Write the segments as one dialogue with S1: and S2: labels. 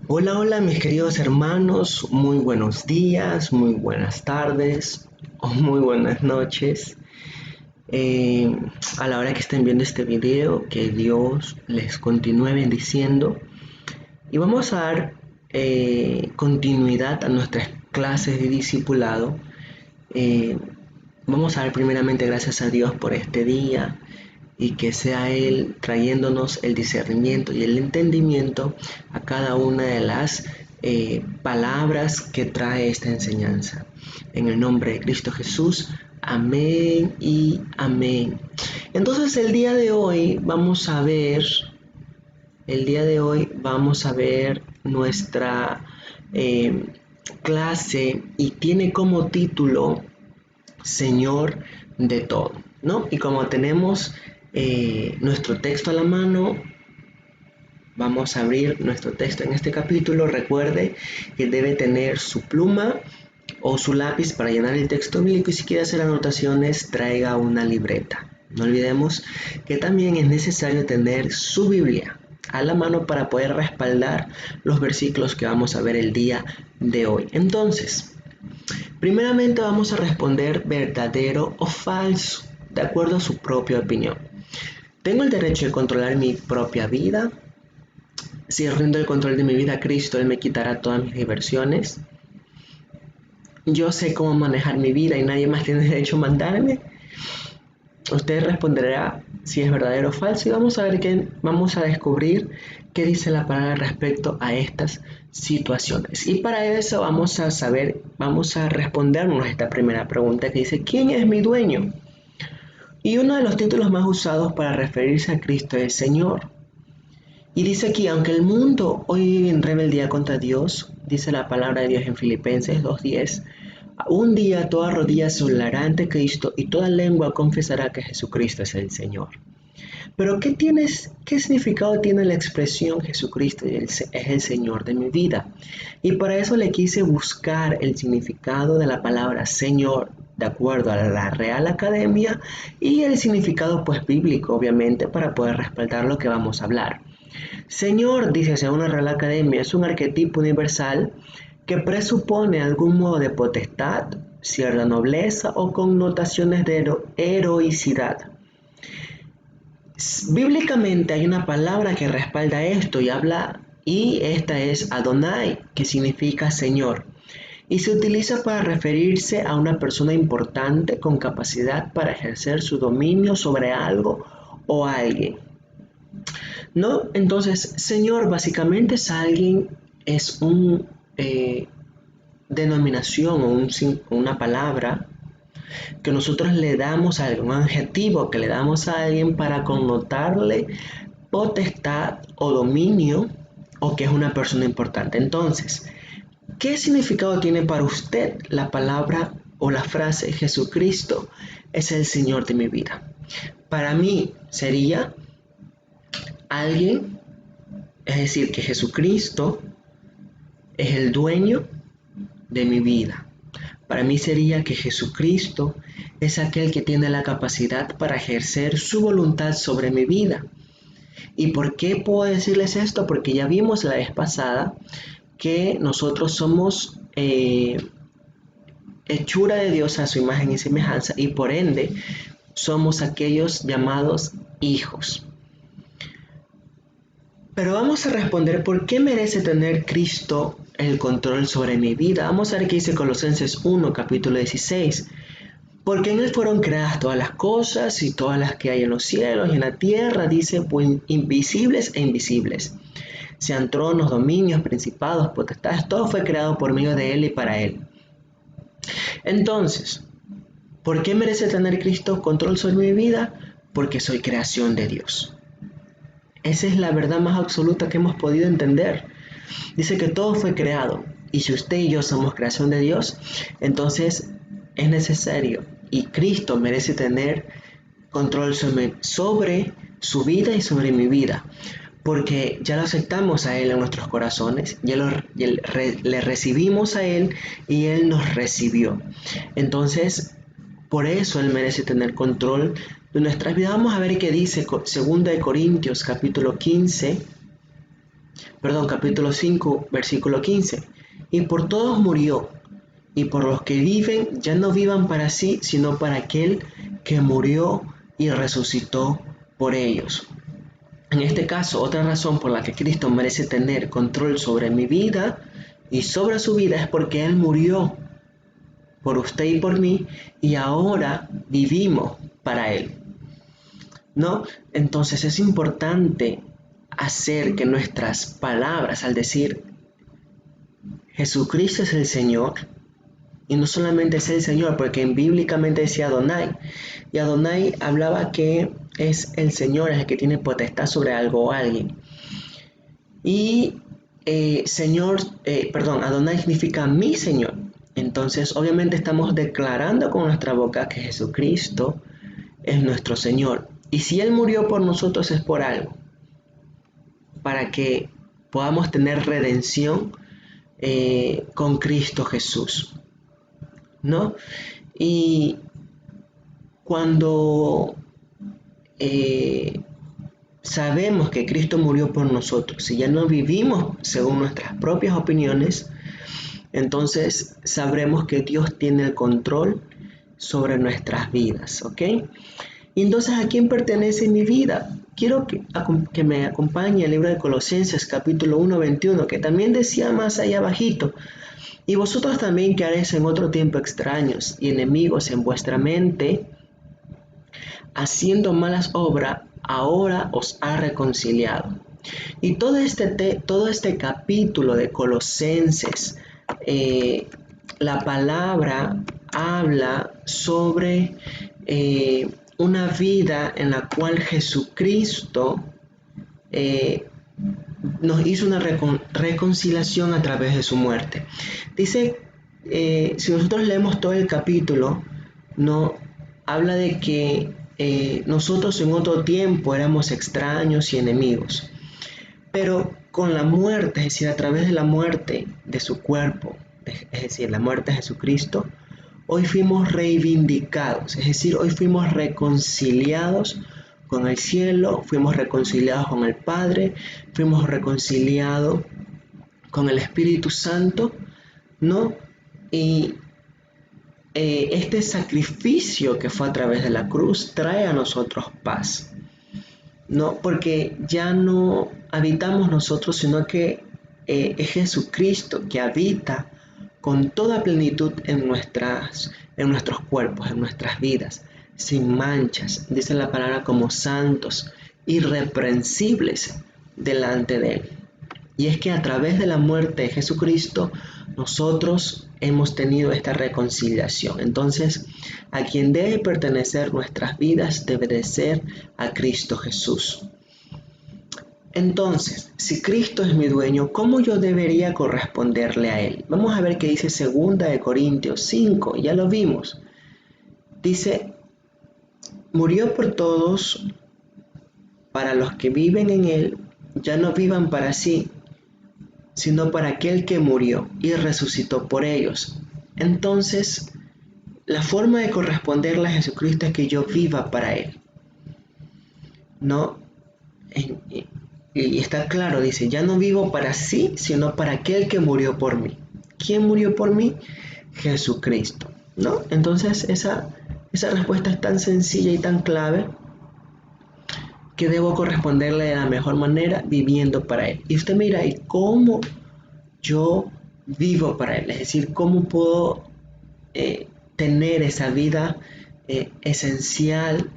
S1: Hola, hola mis queridos hermanos, muy buenos días, muy buenas tardes o muy buenas noches. Eh, a la hora que estén viendo este video, que Dios les continúe bendiciendo. Y vamos a dar continuidad a nuestras clases de discipulado. Eh, Vamos a dar primeramente gracias a Dios por este día y que sea Él trayéndonos el discernimiento y el entendimiento a cada una de las palabras que trae esta enseñanza. En el nombre de Cristo Jesús, amén y amén. Entonces el día de hoy vamos a ver nuestra eh, clase y tiene como título Señor de todo, ¿no? Y como tenemos nuestro texto a la mano, vamos a abrir nuestro texto en este capítulo. Recuerde que debe tener su pluma o su lápiz para llenar el texto bíblico, y si quiere hacer anotaciones, traiga una libreta. No olvidemos que también es necesario tener su Biblia a la mano para poder respaldar los versículos que vamos a ver el día de hoy. Entonces, primeramente vamos a responder verdadero o falso, de acuerdo a su propia opinión. ¿Tengo el derecho de controlar mi propia vida? Si rindo el control de mi vida a Cristo, Él me quitará todas mis diversiones. Yo sé cómo manejar mi vida y nadie más tiene derecho a mandarme. Usted responderá si es verdadero o falso, y vamos a descubrir qué dice la palabra respecto a estas situaciones. Y para eso vamos a respondernos esta primera pregunta que dice: ¿quién es mi dueño? Y uno de los títulos más usados para referirse a Cristo es Señor. Y dice aquí: aunque el mundo hoy vive en rebeldía contra Dios, dice la palabra de Dios en Filipenses 2:10, un día toda rodilla se doblará ante Cristo y toda lengua confesará que Jesucristo es el Señor. Pero ¿qué significado tiene la expresión Jesucristo es el Señor de mi vida? Y para eso le quise buscar el significado de la palabra Señor de acuerdo a la Real Academia, y el significado pues bíblico, obviamente, para poder respaldar lo que vamos a hablar. Señor, dice según la Real Academia, es un arquetipo universal que presupone algún modo de potestad, cierta nobleza o connotaciones de heroicidad. Bíblicamente hay una palabra que respalda esto y esta es Adonai, que significa Señor, y se utiliza para referirse a una persona importante con capacidad para ejercer su dominio sobre algo o alguien. ¿No? Entonces, Señor básicamente es un denominación o una palabra que nosotros le damos a algún adjetivo que le damos a alguien para connotarle potestad o dominio, o que es una persona importante. Entonces, ¿qué significado tiene para usted la palabra o la frase Jesucristo es el Señor de mi vida? Para mí sería alguien, es decir, que Jesucristo es el dueño de mi vida. Para mí sería que Jesucristo es aquel que tiene la capacidad para ejercer su voluntad sobre mi vida. ¿Y por qué puedo decirles esto? Porque ya vimos la vez pasada que nosotros somos hechura de Dios a su imagen y semejanza, y por ende somos aquellos llamados hijos. Pero vamos a responder por qué merece tener Cristo el control sobre mi vida. Vamos a ver qué dice Colosenses 1, capítulo 16. Porque en Él fueron creadas todas las cosas, y todas las que hay en los cielos y en la tierra, dice, invisibles e invisibles. Sean tronos, dominios, principados, potestades, todo fue creado por medio de Él y para Él. Entonces, ¿por qué merece tener Cristo control sobre mi vida? Porque soy creación de Dios. Esa es la verdad más absoluta que hemos podido entender. Dice que todo fue creado, y si usted y yo somos creación de Dios, entonces es necesario, y Cristo merece tener control sobre su vida y sobre mi vida, porque ya lo aceptamos a Él en nuestros corazones, le recibimos a Él y Él nos recibió. Entonces, por eso Él merece tener control de nuestras vidas. Vamos a ver qué dice 2 Corintios capítulo 5, versículo 15. Y por todos murió, y por los que viven ya no vivan para sí, sino para aquel que murió y resucitó por ellos. En este caso, otra razón por la que Cristo merece tener control sobre mi vida y sobre su vida es porque Él murió por usted y por mí, y ahora vivimos para Él, ¿no? Entonces es importante hacer que nuestras palabras, al decir Jesucristo es el Señor, y no solamente es el Señor, porque bíblicamente decía Adonai, y Adonai hablaba que es el Señor, es el que tiene potestad sobre algo o alguien. Y Adonai significa mi Señor. Entonces, obviamente estamos declarando con nuestra boca que Jesucristo es nuestro Señor. Y si Él murió por nosotros es por algo, para que podamos tener redención con Cristo Jesús, ¿no? Y cuando sabemos que Cristo murió por nosotros, si ya no vivimos según nuestras propias opiniones, entonces sabremos que Dios tiene el control sobre nuestras vidas, ¿ok? Y entonces, ¿a quién pertenece mi vida? Quiero que me acompañe el libro de Colosenses capítulo 1, 21, que también decía más allá abajito: y vosotros también, que haréis en otro tiempo extraños y enemigos en vuestra mente, haciendo malas obras, ahora os ha reconciliado. Y todo este capítulo de Colosenses, la palabra habla sobre una vida en la cual Jesucristo nos hizo una reconciliación a través de su muerte. Dice, si nosotros leemos todo el capítulo, no habla de que nosotros en otro tiempo éramos extraños y enemigos, pero con la muerte, es decir, a través de la muerte de su cuerpo, es decir, la muerte de Jesucristo, hoy fuimos reivindicados, es decir, hoy fuimos reconciliados con el cielo, fuimos reconciliados con el Padre, fuimos reconciliados con el Espíritu Santo, ¿no? Y este sacrificio que fue a través de la cruz trae a nosotros paz, ¿no? Porque ya no habitamos nosotros, sino que es Jesucristo que habita con toda plenitud en nuestros cuerpos, en nuestras vidas, sin manchas, dice la palabra, como santos, irreprensibles delante de Él. Y es que a través de la muerte de Jesucristo, nosotros hemos tenido esta reconciliación. Entonces, a quien debe pertenecer nuestras vidas debe de ser a Cristo Jesús. Entonces, si Cristo es mi dueño, ¿cómo yo debería corresponderle a Él? Vamos a ver qué dice 2 Corintios 5, ya lo vimos. Dice, murió por todos, para los que viven en Él, ya no vivan para sí, sino para aquel que murió y resucitó por ellos. Entonces, la forma de corresponderle a Jesucristo es que yo viva para Él, ¿no? Y está claro, dice, ya no vivo para sí, sino para aquel que murió por mí. ¿Quién murió por mí? Jesucristo, ¿no? Entonces, esa respuesta es tan sencilla y tan clave que debo corresponderle de la mejor manera viviendo para Él. Y usted mira, ¿y cómo yo vivo para Él? Es decir, ¿cómo puedo tener esa vida esencial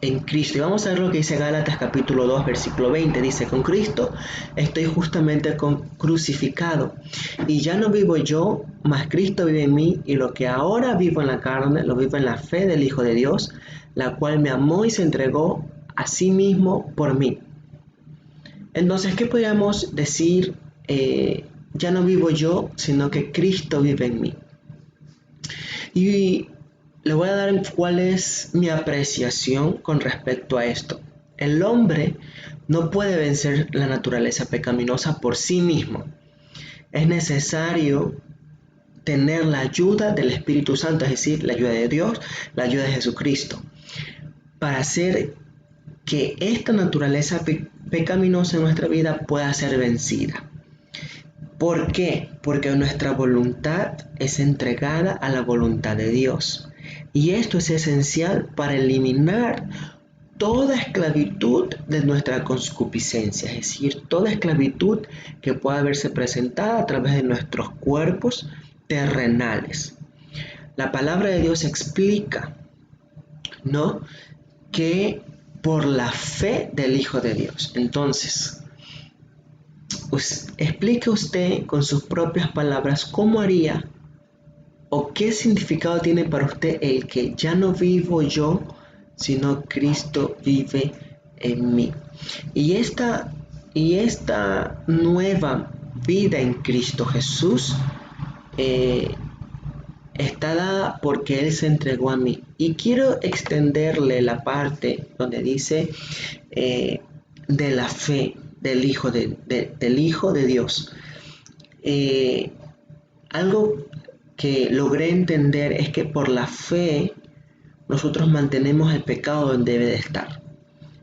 S1: en Cristo? Y vamos a ver lo que dice Gálatas capítulo 2, versículo 20. Dice, con Cristo estoy justamente crucificado, y ya no vivo yo, mas Cristo vive en mí, y lo que ahora vivo en la carne, lo vivo en la fe del Hijo de Dios, la cual me amó y se entregó a sí mismo por mí. Entonces, ¿qué podríamos decir? Ya no vivo yo, sino que Cristo vive en mí. Y le voy a dar cuál es mi apreciación con respecto a esto. El hombre no puede vencer la naturaleza pecaminosa por sí mismo. Es necesario tener la ayuda del Espíritu Santo, es decir, la ayuda de Dios, la ayuda de Jesucristo, para hacer que esta naturaleza pecaminosa en nuestra vida pueda ser vencida. ¿Por qué? Porque nuestra voluntad es entregada a la voluntad de Dios. Y esto es esencial para eliminar toda esclavitud de nuestra concupiscencia, es decir, toda esclavitud que pueda verse presentada a través de nuestros cuerpos terrenales. La palabra de Dios explica, ¿no?, que por la fe del Hijo de Dios. Entonces, explique usted con sus propias palabras cómo haría o qué significado tiene para usted el que ya no vivo yo, sino Cristo vive en mí. Y esta nueva vida en Cristo Jesús está dada porque Él se entregó a mí. Y quiero extenderle la parte donde dice de la fe del Hijo del Hijo de Dios. Algo que logré entender es que por la fe nosotros mantenemos el pecado donde debe de estar.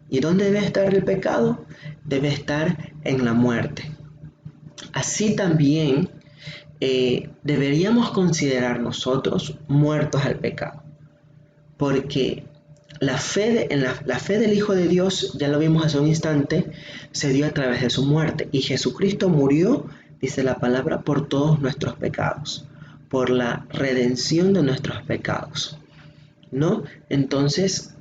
S1: ¿Y dónde debe estar el pecado? Debe estar en la muerte. Así también deberíamos considerar nosotros muertos al pecado, porque la fe del Hijo de Dios, ya lo vimos hace un instante, se dio a través de su muerte, y Jesucristo murió, dice la palabra, por todos nuestros pecados, por la redención de nuestros pecados, ¿no? Entonces,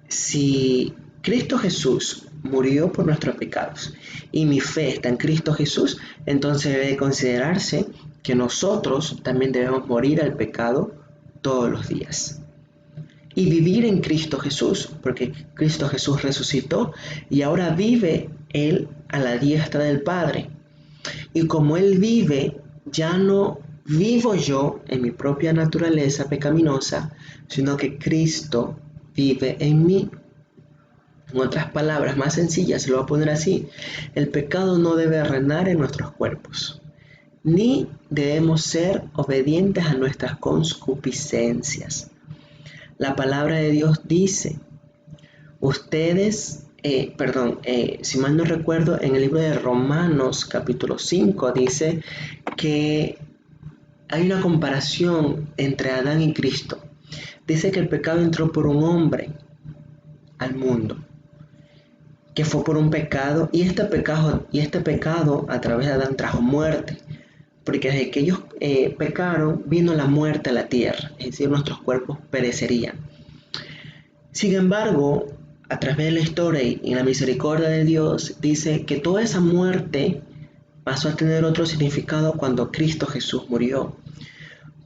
S1: si Cristo Jesús murió por nuestros pecados y mi fe está en Cristo Jesús, entonces debe considerarse que nosotros también debemos morir al pecado todos los días y vivir en Cristo Jesús, porque Cristo Jesús resucitó y ahora vive Él a la diestra del Padre. Y como Él vive, ya no vivo yo en mi propia naturaleza pecaminosa, sino que Cristo vive en mí. En otras palabras más sencillas, se lo voy a poner así: el pecado no debe reinar en nuestros cuerpos, ni debemos ser obedientes a nuestras concupiscencias. La palabra de Dios dice, si mal no recuerdo, en el libro de Romanos capítulo 5 dice que hay una comparación entre Adán y Cristo. Dice que el pecado entró por un hombre al mundo, que fue por un pecado, y este pecado a través de Adán trajo muerte, porque desde que ellos pecaron vino la muerte a la tierra, es decir, nuestros cuerpos perecerían. Sin embargo, a través de la historia y la misericordia de Dios, dice que toda esa muerte pasó a tener otro significado cuando Cristo Jesús murió,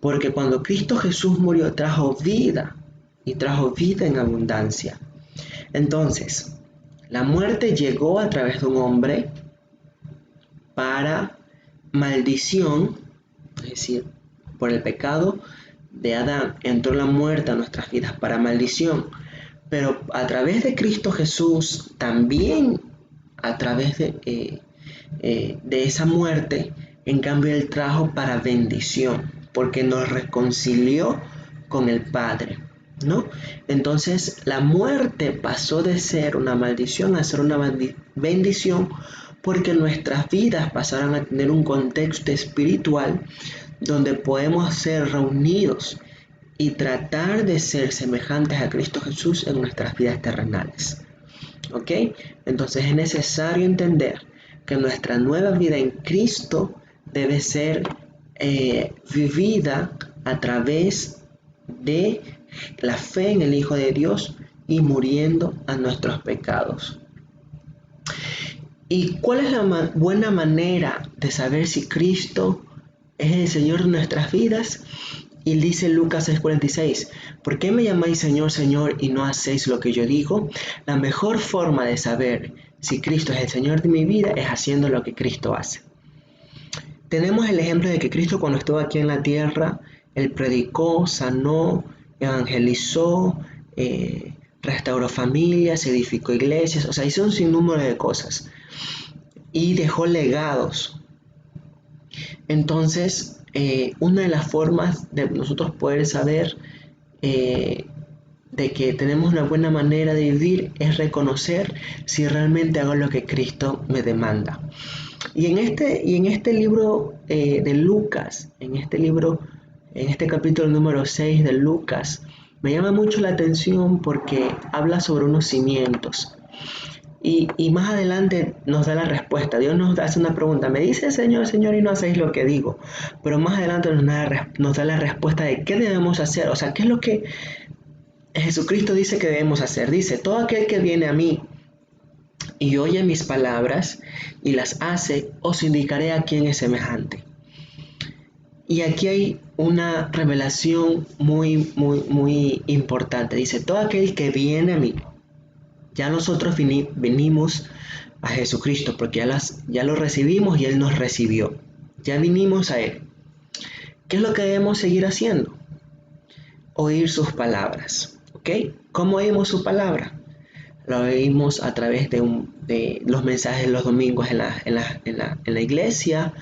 S1: porque cuando Cristo Jesús murió trajo vida, y trajo vida en abundancia. Entonces, la muerte llegó a través de un hombre para maldición, es decir, por el pecado de Adán entró la muerte a nuestras vidas para maldición, pero a través de Cristo Jesús, también a través de esa muerte, en cambio Él trajo para bendición, porque nos reconcilió con el Padre, ¿no? Entonces la muerte pasó de ser una maldición a ser una bendición, porque nuestras vidas pasaron a tener un contexto espiritual donde podemos ser reunidos y tratar de ser semejantes a Cristo Jesús en nuestras vidas terrenales. ¿Ok? Entonces es necesario entender que nuestra nueva vida en Cristo debe ser vivida a través de la fe en el Hijo de Dios y muriendo a nuestros pecados. ¿Y cuál es la buena manera de saber si Cristo es el Señor de nuestras vidas? Y dice Lucas 6:46, ¿por qué me llamáis Señor, Señor, y no hacéis lo que yo digo? La mejor forma de saber si Cristo es el Señor de mi vida es haciendo lo que Cristo hace. Tenemos el ejemplo de que Cristo, cuando estuvo aquí en la tierra, Él predicó, sanó, evangelizó, restauró familias, edificó iglesias, o sea, hizo un sinnúmero de cosas y dejó legados. Entonces, una de las formas de nosotros poder saber de que tenemos una buena manera de vivir es reconocer si realmente hago lo que Cristo me demanda. Y en este libro de Lucas, en este capítulo número 6 de Lucas, me llama mucho la atención porque habla sobre unos cimientos. Y más adelante nos da la respuesta. Dios nos hace una pregunta. Me dice, Señor, Señor, y no hacéis lo que digo. Pero más adelante nos da la respuesta de qué debemos hacer. O sea, qué es lo que Jesucristo dice que debemos hacer. Dice, todo aquel que viene a mí y oye mis palabras y las hace, os indicaré a quién es semejante. Y aquí hay una revelación muy importante. Dice, todo aquel que viene a mí. Ya nosotros venimos a Jesucristo porque ya lo recibimos y Él nos recibió. Ya vinimos a Él. ¿Qué es lo que debemos seguir haciendo? Oír sus palabras. ¿Ok? ¿Cómo oímos su palabra? Lo oímos a través de los mensajes los domingos en la iglesia.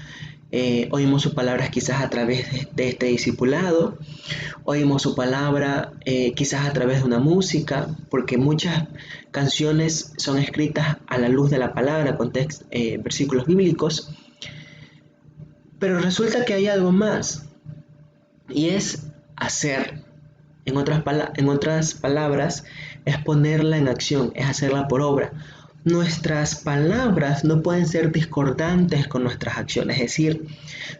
S1: Oímos sus palabras quizás a través de este discipulado. Oímos su palabra quizás a través de una música, porque muchas canciones son escritas a la luz de la palabra, con versículos bíblicos. Pero resulta que hay algo más, y es hacer. En otras palabras, es ponerla en acción, es hacerla por obra. Nuestras palabras no pueden ser discordantes con nuestras acciones, es decir,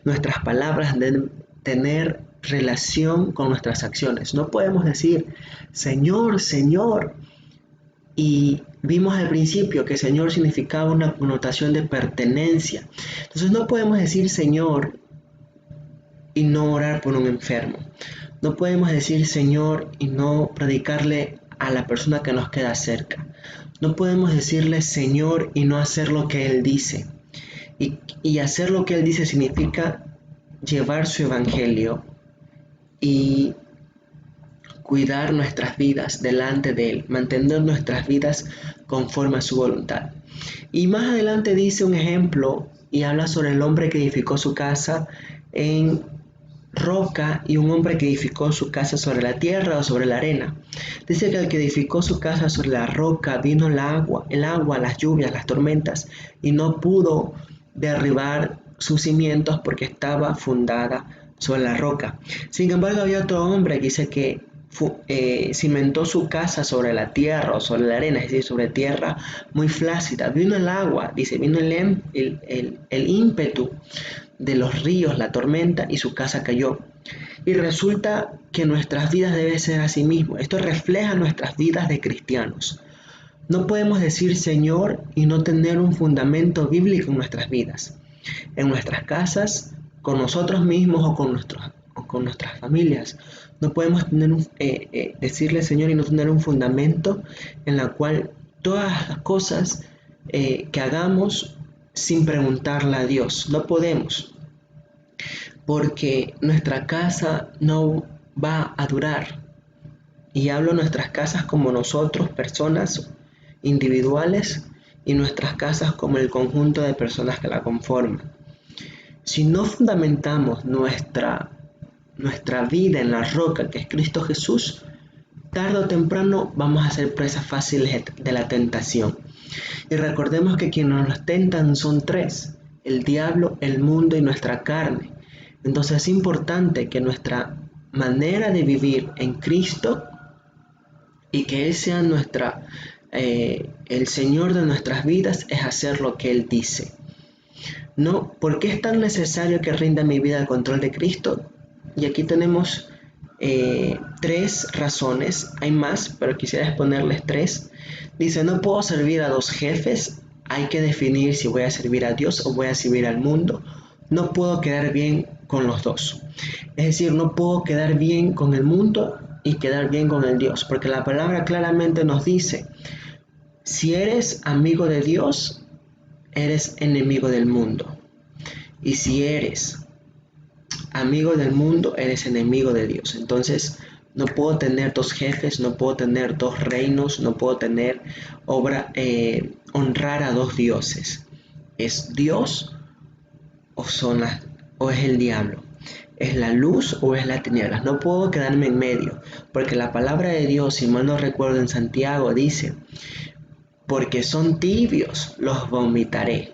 S1: nuestras palabras deben tener relación con nuestras acciones. No podemos decir, Señor, Señor, y vimos al principio que Señor significaba una connotación de pertenencia. Entonces no podemos decir Señor y no orar por un enfermo. No podemos decir Señor y no predicarle a la persona que nos queda cerca. No podemos decirle Señor y no hacer lo que Él dice. Y hacer lo que Él dice significa llevar su evangelio y cuidar nuestras vidas delante de Él, mantener nuestras vidas conforme a su voluntad. Y más adelante dice un ejemplo y habla sobre el hombre que edificó su casa en roca y un hombre que edificó su casa sobre la tierra o sobre la arena. Dice que el que edificó su casa sobre la roca vino el agua, las lluvias, las tormentas y no pudo derribar sus cimientos porque estaba fundada sobre la roca. Sin embargo, había otro hombre que dice que cimentó su casa sobre la tierra o sobre la arena, es decir, sobre tierra muy flácida. Vino el agua, dice, vino el ímpetu de los ríos, la tormenta, y su casa cayó. Y resulta que nuestras vidas deben ser así mismo. Esto refleja nuestras vidas de cristianos. No podemos decir Señor y no tener un fundamento bíblico en nuestras vidas, en nuestras casas, con nosotros mismos o con nuestras familias. No podemos decirle Señor y no tener un fundamento en la cual todas las cosas que hagamos sin preguntarle a Dios. No podemos, porque nuestra casa no va a durar. Y hablo de nuestras casas como nosotros, personas individuales, y nuestras casas como el conjunto de personas que la conforman. Si no fundamentamos nuestra vida en la roca que es Cristo Jesús, tarde o temprano vamos a ser presas fáciles de la tentación. Y recordemos que quienes nos tentan son tres: el diablo, el mundo y nuestra carne. Entonces es importante que nuestra manera de vivir en Cristo y que Él sea el Señor de nuestras vidas es hacer lo que Él dice. ¿No? ¿Por qué es tan necesario que rinda mi vida al control de Cristo? Y aquí tenemos tres razones. Hay más, pero quisiera exponerles tres. Dice, no puedo servir a dos jefes. Hay que definir si voy a servir a Dios o voy a servir al mundo. No puedo quedar bien con los dos. Es decir, no puedo quedar bien con el mundo y quedar bien con el Dios, porque la palabra claramente nos dice, si eres amigo de Dios, eres enemigo del mundo. Y si eres amigo del mundo, eres enemigo de Dios. Entonces, no puedo tener dos jefes, no puedo tener dos reinos, no puedo tener honrar a dos dioses. ¿Es Dios o es el diablo? ¿Es la luz o es la tinieblas? No puedo quedarme en medio, porque la palabra de Dios, si mal no recuerdo en Santiago, dice, porque son tibios, los vomitaré.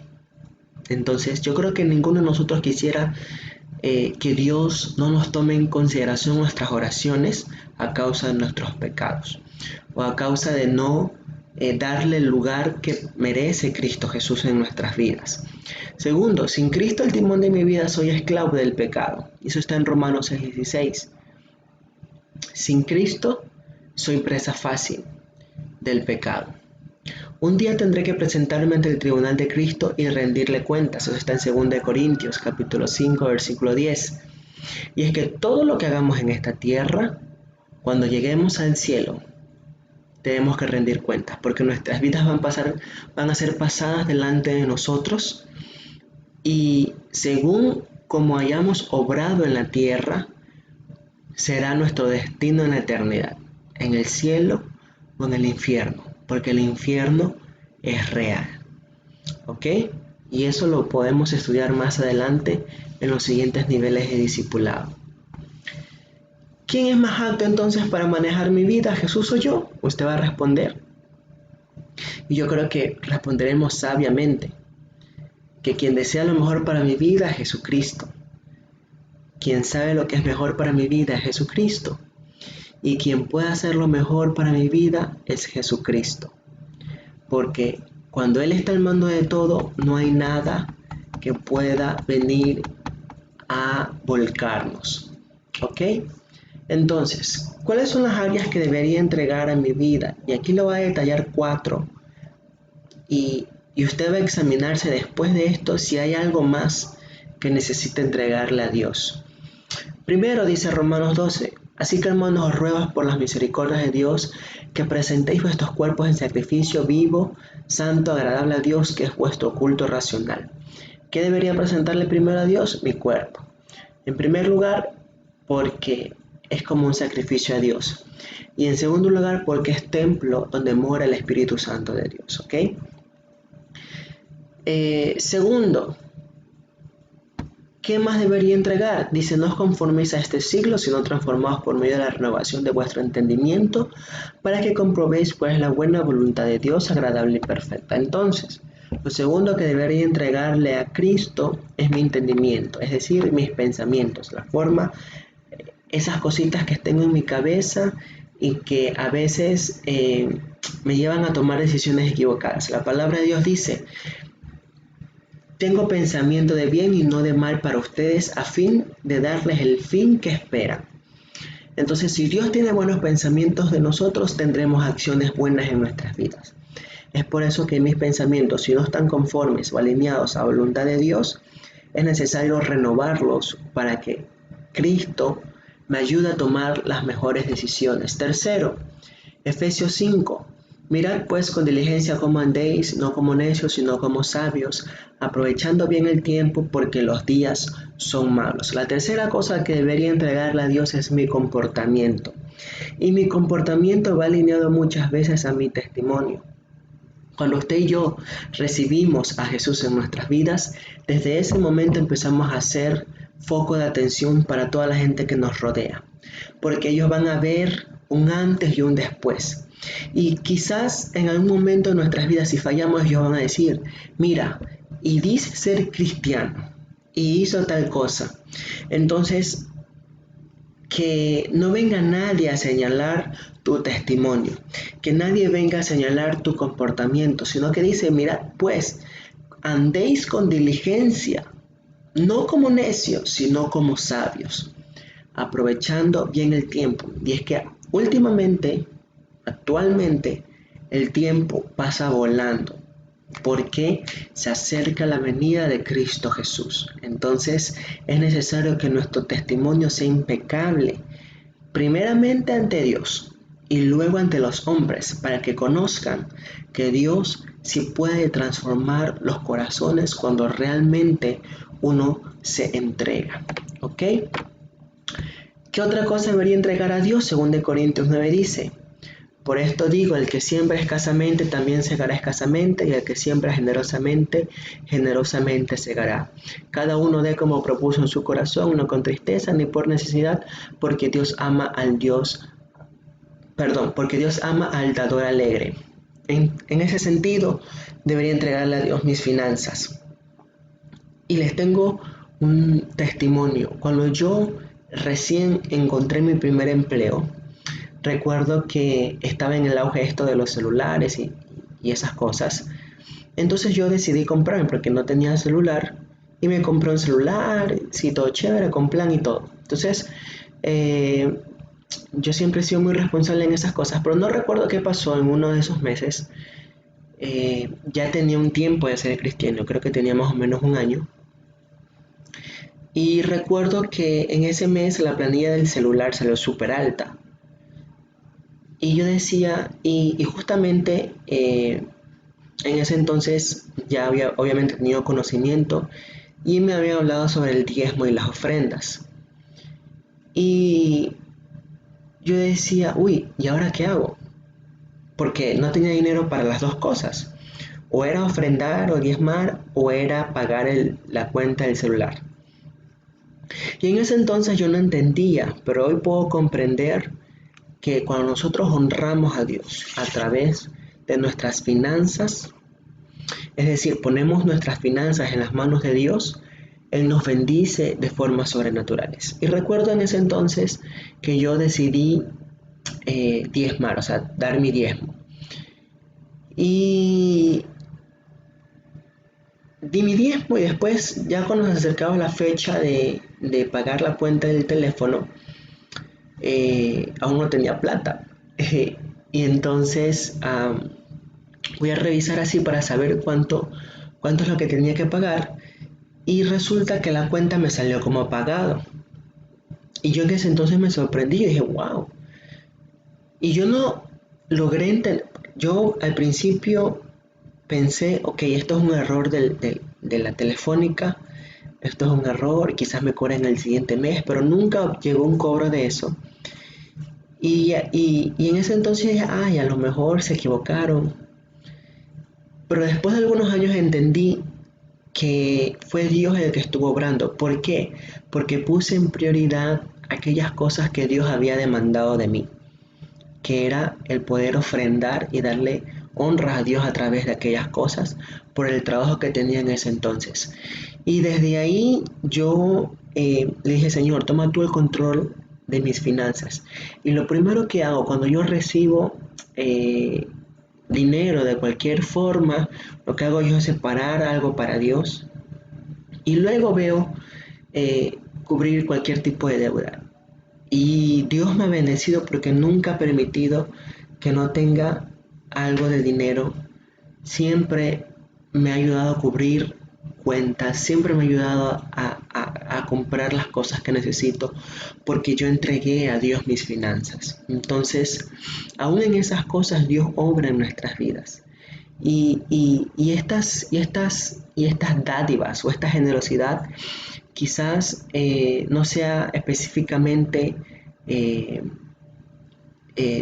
S1: Entonces yo creo que ninguno de nosotros quisiera que Dios no nos tome en consideración nuestras oraciones a causa de nuestros pecados o a causa de no darle el lugar que merece Cristo Jesús en nuestras vidas. Segundo, sin Cristo el timón de mi vida soy esclavo del pecado. Eso está en Romanos 6:16. Sin Cristo soy presa fácil del pecado. Un día tendré que presentarme ante el tribunal de Cristo y rendirle cuentas. Eso está en 2 Corintios capítulo 5, versículo 10. Y es que todo lo que hagamos en esta tierra, cuando lleguemos al cielo, tenemos que rendir cuentas, porque nuestras vidas van a ser pasadas delante de nosotros, y según como hayamos obrado en la tierra, será nuestro destino en la eternidad, en el cielo o en el infierno, porque el infierno es real. ¿Ok? Y eso lo podemos estudiar más adelante en los siguientes niveles de discipulado. ¿Quién es más apto entonces para manejar mi vida, Jesús o yo? Usted va a responder. Y yo creo que responderemos sabiamente que quien desea lo mejor para mi vida es Jesucristo. Quien sabe lo que es mejor para mi vida es Jesucristo. Y quien puede hacer lo mejor para mi vida es Jesucristo. Porque cuando Él está al mando de todo, no hay nada que pueda venir a volcarnos. ¿Ok? Entonces, ¿cuáles son las áreas que debería entregar a mi vida? Y aquí lo voy a detallar 4. Y usted va a examinarse después de esto si hay algo más que necesita entregarle a Dios. Primero dice Romanos 12, así que hermanos os ruego por las misericordias de Dios que presentéis vuestros cuerpos en sacrificio vivo, santo, agradable a Dios, que es vuestro culto racional. ¿Qué debería presentarle primero a Dios? Mi cuerpo. En primer lugar, porque es como un sacrificio a Dios. Y en segundo lugar, porque es templo donde mora el Espíritu Santo de Dios. ¿Ok? Segundo, ¿qué más debería entregar? Dice, no os conforméis a este siglo, sino transformaos por medio de la renovación de vuestro entendimiento, para que comprobéis cuál es la buena voluntad de Dios, agradable y perfecta. Entonces, lo segundo que debería entregarle a Cristo es mi entendimiento, es decir, mis pensamientos, la forma, esas cositas que tengo en mi cabeza y que a veces me llevan a tomar decisiones equivocadas. La palabra de Dios dice, tengo pensamiento de bien y no de mal para ustedes, a fin de darles el fin que esperan. Entonces, si Dios tiene buenos pensamientos de nosotros, tendremos acciones buenas en nuestras vidas. Es por eso que mis pensamientos, si no están conformes o alineados a la voluntad de Dios, es necesario renovarlos para que Cristo me ayude a tomar las mejores decisiones. Tercero, Efesios 5. Mirad pues con diligencia cómo andéis, no como necios, sino como sabios, aprovechando bien el tiempo, porque los días son malos. La tercera cosa que debería entregarle a Dios es mi comportamiento. Y mi comportamiento va alineado muchas veces a mi testimonio. Cuando usted y yo recibimos a Jesús en nuestras vidas, desde ese momento empezamos a ser foco de atención para toda la gente que nos rodea, porque ellos van a ver un antes y un después. Y quizás en algún momento de nuestras vidas, si fallamos, ellos van a decir, mira, y dice ser cristiano, y hizo tal cosa. Entonces, que no venga nadie a señalar tu testimonio, que nadie venga a señalar tu comportamiento, sino que dice, mirad pues, andéis con diligencia, no como necios, sino como sabios, aprovechando bien el tiempo. Y es que actualmente, el tiempo pasa volando, porque se acerca la venida de Cristo Jesús. Entonces es necesario que nuestro testimonio sea impecable, primeramente ante Dios y luego ante los hombres, para que conozcan que Dios sí puede transformar los corazones cuando realmente uno se entrega. ¿Ok? ¿Qué otra cosa debería entregar a Dios? 2 Corintios 9 dice, Por esto digo, el que siembra escasamente también segará escasamente, y el que siembra generosamente, generosamente segará. Cada uno dé como propuso en su corazón, no con tristeza ni por necesidad, porque porque Dios ama al dador alegre. En ese sentido, debería entregarle a Dios mis finanzas. Y les tengo un testimonio. Cuando yo recién encontré mi primer empleo, recuerdo que estaba en el auge esto de los celulares y esas cosas. Entonces yo decidí comprarme porque no tenía celular y me compré un celular, sí, todo chévere, con plan y todo. Entonces, yo siempre he sido muy responsable en esas cosas, pero no recuerdo qué pasó en uno de esos meses. Ya tenía un tiempo de ser cristiano, creo que tenía más o menos un año. Y recuerdo que en ese mes la planilla del celular salió súper alta. Y yo decía, y justamente en ese entonces ya había obviamente tenido conocimiento y me había hablado sobre el diezmo y las ofrendas. Y yo decía, uy, ¿y ahora qué hago? Porque no tenía dinero para las dos cosas. O era ofrendar o diezmar o era pagar la cuenta del celular. Y en ese entonces yo no entendía, pero hoy puedo comprender que cuando nosotros honramos a Dios a través de nuestras finanzas, es decir, ponemos nuestras finanzas en las manos de Dios, Él nos bendice de formas sobrenaturales. Y recuerdo en ese entonces que yo decidí diezmar, o sea, dar mi diezmo. Y di mi diezmo y después, ya cuando se acercaba la fecha de pagar la cuenta del teléfono, aún no tenía plata. Y entonces voy a revisar así para saber cuánto es lo que tenía que pagar. Y resulta que la cuenta me salió como pagado. Y yo en ese entonces me sorprendí y dije, wow. Y yo no logré entender. Yo al principio pensé, ok, esto es un error de la telefónica. Esto es un error, quizás me cobren el siguiente mes, pero nunca llegó un cobro de eso. Y en ese entonces dije, ay, a lo mejor se equivocaron. Pero después de algunos años entendí que fue Dios el que estuvo obrando. ¿Por qué? Porque puse en prioridad aquellas cosas que Dios había demandado de mí, que era el poder ofrendar y darle honra a Dios a través de aquellas cosas por el trabajo que tenía en ese entonces. Y desde ahí yo le dije, Señor, toma tú el control de mis finanzas. Y lo primero que hago cuando yo recibo dinero de cualquier forma, lo que hago yo es separar algo para Dios y luego veo cubrir cualquier tipo de deuda. Y Dios me ha bendecido porque nunca ha permitido que no tenga algo de dinero. Siempre me ha ayudado a cubrir cuentas, siempre me ha ayudado a comprar las cosas que necesito porque yo entregué a Dios mis finanzas. Entonces, aún en esas cosas Dios obra en nuestras vidas. Y estas dádivas o esta generosidad quizás no sea específicamente eh,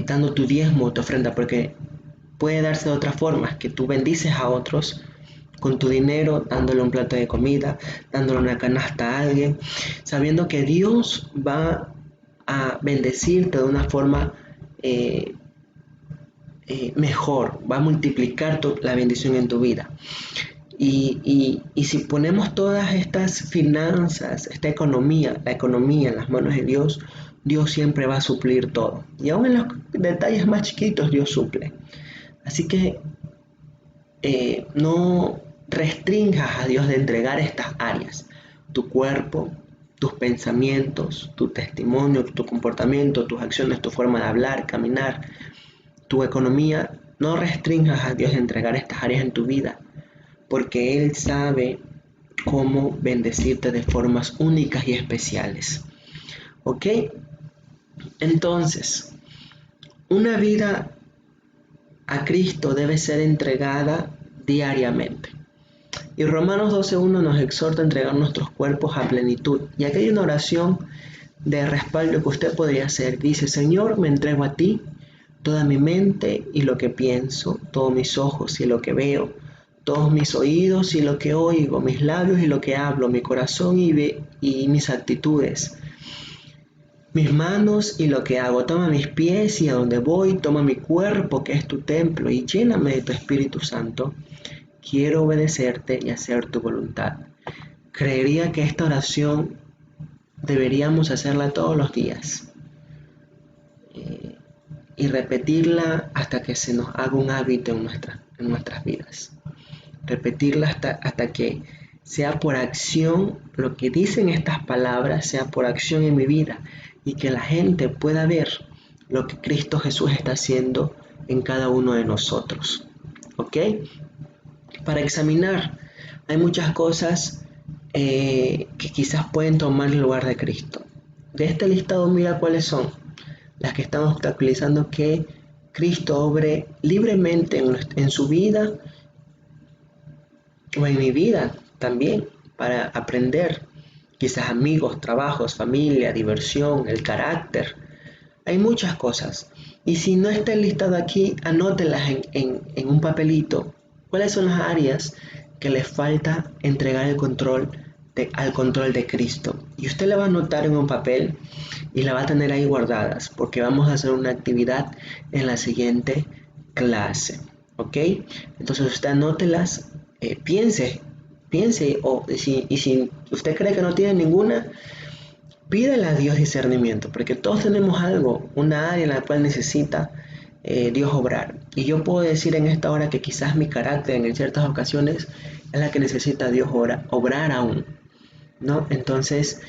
S1: dando tu diezmo o tu ofrenda, porque puede darse de otras formas, que tú bendices a otros con tu dinero, dándole un plato de comida, dándole una canasta a alguien, sabiendo que Dios va a bendecirte de una forma mejor, va a multiplicar la bendición en tu vida. Y si ponemos todas estas finanzas, esta economía, la economía en las manos de Dios, Dios siempre va a suplir todo. Y aún en los detalles más chiquitos, Dios suple. Así que no restringas a Dios de entregar estas áreas. Tu cuerpo, tus pensamientos, tu testimonio, tu comportamiento, tus acciones, tu forma de hablar, caminar, tu economía. No restringas a Dios de entregar estas áreas en tu vida, porque Él sabe cómo bendecirte de formas únicas y especiales. ¿Ok? Entonces, una vida a Cristo debe ser entregada diariamente. Y Romanos 12:1 nos exhorta a entregar nuestros cuerpos a plenitud. Y aquí hay una oración de respaldo que usted podría hacer. Dice, Señor, me entrego a ti, toda mi mente y lo que pienso, todos mis ojos y lo que veo, todos mis oídos y lo que oigo, mis labios y lo que hablo, mi corazón y mis actitudes, mis manos y lo que hago. Toma mis pies y a donde voy, toma mi cuerpo que es tu templo y lléname de tu Espíritu Santo. Quiero obedecerte y hacer tu voluntad. Creería que esta oración deberíamos hacerla todos los días y repetirla hasta que se nos haga un hábito en nuestras vidas. Repetirla hasta que sea por acción, lo que dicen estas palabras sea por acción en mi vida y que la gente pueda ver lo que Cristo Jesús está haciendo en cada uno de nosotros. ¿Ok? Para examinar, hay muchas cosas que quizás pueden tomar el lugar de Cristo. De este listado, mira cuáles son las que están obstaculizando que Cristo obre libremente en su vida o en mi vida también, para aprender, quizás amigos, trabajos, familia, diversión, el carácter. Hay muchas cosas. Y si no está listado aquí, anótelas en un papelito. ¿Cuáles son las áreas que le falta entregar el control al control de Cristo? Y usted la va a anotar en un papel y la va a tener ahí guardadas, porque vamos a hacer una actividad en la siguiente clase. ¿Ok? Entonces usted anótelas, piense, y si usted cree que no tiene ninguna, pídele a Dios discernimiento, porque todos tenemos algo, una área en la cual necesita Dios obrar. Y yo puedo decir en esta hora que quizás mi carácter en ciertas ocasiones es la que necesita Dios obrar aún, ¿no? Entonces,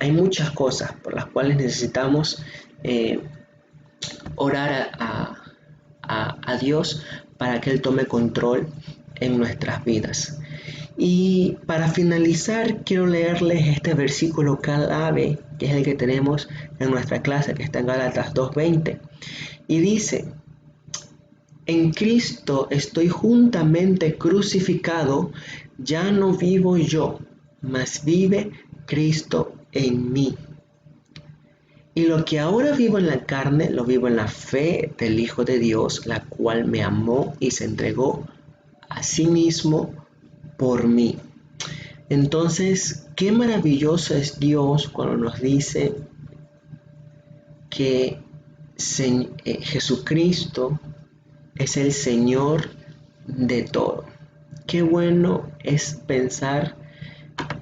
S1: hay muchas cosas por las cuales necesitamos orar a Dios para que Él tome control en nuestras vidas. Y para finalizar, quiero leerles este versículo clave, que es el que tenemos en nuestra clase, que está en Gálatas 2:20. Y dice: en Cristo estoy juntamente crucificado, ya no vivo yo, mas vive Cristo en mí. Y lo que ahora vivo en la carne, lo vivo en la fe del Hijo de Dios, la cual me amó y se entregó a sí mismo por mí. Entonces, qué maravilloso es Dios cuando nos dice que Jesucristo es el Señor de todo. Qué bueno es pensar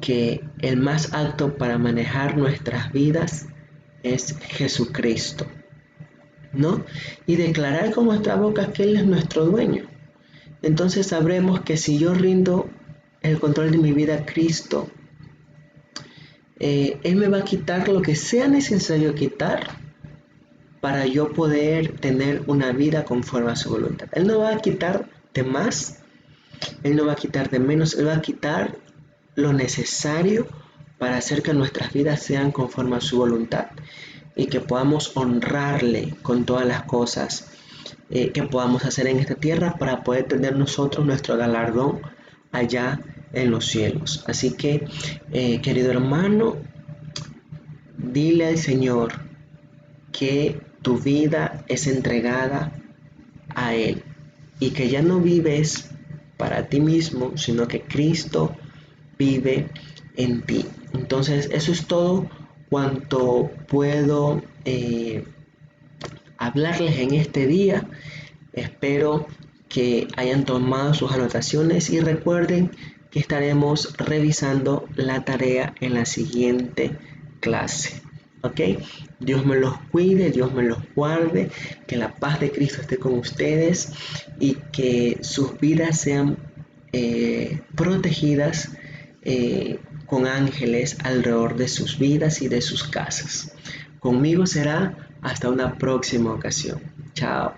S1: que el más apto para manejar nuestras vidas es Jesucristo, ¿no? Y declarar con nuestra boca que Él es nuestro dueño. Entonces sabremos que si yo rindo el control de mi vida a Cristo, Él me va a quitar lo que sea necesario quitar para yo poder tener una vida conforme a su voluntad. Él no va a quitar de más, Él no va a quitar de menos, Él va a quitar lo necesario para hacer que nuestras vidas sean conforme a su voluntad y que podamos honrarle con todas las cosas que podamos hacer en esta tierra para poder tener nosotros nuestro galardón allá en los cielos. Así que, querido hermano, dile al Señor que tu vida es entregada a Él y que ya no vives para ti mismo, sino que Cristo vive en ti. Entonces, eso es todo cuanto puedo hablarles en este día. Espero que hayan tomado sus anotaciones y recuerden que estaremos revisando la tarea en la siguiente clase. ¿Ok? Dios me los cuide, Dios me los guarde, que la paz de Cristo esté con ustedes y que sus vidas sean protegidas con ángeles alrededor de sus vidas y de sus casas. Conmigo será hasta una próxima ocasión. Chao.